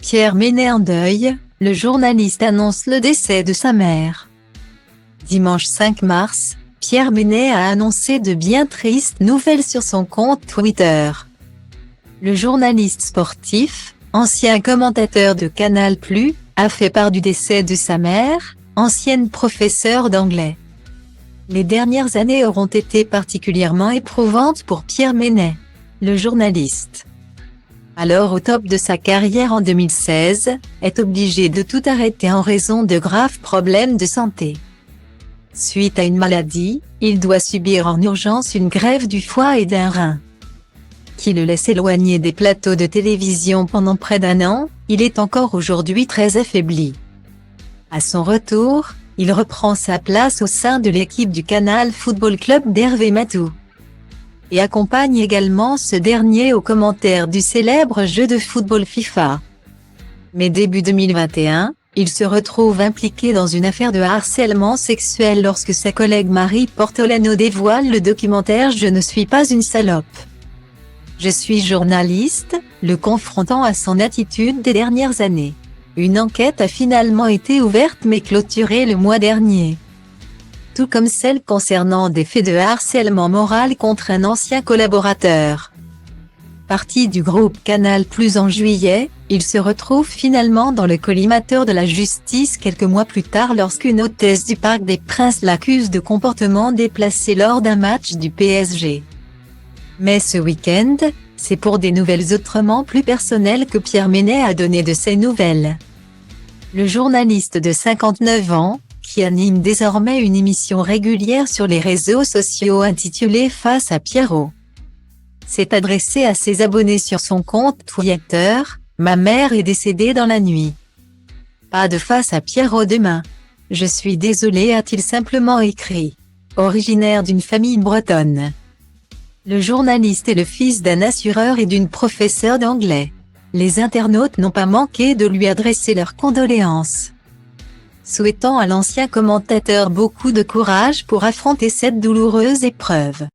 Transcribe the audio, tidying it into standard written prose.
Pierre Ménès en deuil, le journaliste annonce le décès de sa mère. Dimanche 5 mars, Pierre Ménès a annoncé de bien tristes nouvelles sur son compte Twitter. Le journaliste sportif, ancien commentateur de Canal+, a fait part du décès de sa mère, ancienne professeure d'anglais. Les dernières années auront été particulièrement éprouvantes pour Pierre Ménès, le journaliste. Alors au top de sa carrière en 2016, est obligé de tout arrêter en raison de graves problèmes de santé. Suite à une maladie, il doit subir en urgence une greffe du foie et d'un rein, qui le laisse éloigné des plateaux de télévision pendant près d'1 an. Il est encore aujourd'hui très affaibli. À son retour, il reprend sa place au sein de l'équipe du Canal Football Club d'Hervé Matou, et accompagne également ce dernier aux commentaires du célèbre jeu de football FIFA. Mais début 2021, il se retrouve impliqué dans une affaire de harcèlement sexuel lorsque sa collègue Marie Portolano dévoile le documentaire « Je ne suis pas une salope. Je suis journaliste », le confrontant à son attitude des dernières années. Une enquête a finalement été ouverte mais clôturée le mois dernier, tout comme celle concernant des faits de harcèlement moral contre un ancien collaborateur. Parti du groupe Canal+ en juillet, il se retrouve finalement dans le collimateur de la justice quelques mois plus tard lorsqu'une hôtesse du Parc des Princes l'accuse de comportement déplacé lors d'un match du PSG. Mais ce week-end, c'est pour des nouvelles autrement plus personnelles que Pierre Ménès a donné de ses nouvelles. Le journaliste de 59 ans, qui anime désormais une émission régulière sur les réseaux sociaux intitulée Face à Pierrot, s'est adressé à ses abonnés sur son compte Twitter. « Ma mère est décédée dans la nuit. Pas de face à Pierrot demain. Je suis désolé », a-t-il simplement écrit. Originaire d'une famille bretonne, le journaliste est le fils d'un assureur et d'une professeure d'anglais. Les internautes n'ont pas manqué de lui adresser leurs condoléances, souhaitant à l'ancien commentateur beaucoup de courage pour affronter cette douloureuse épreuve.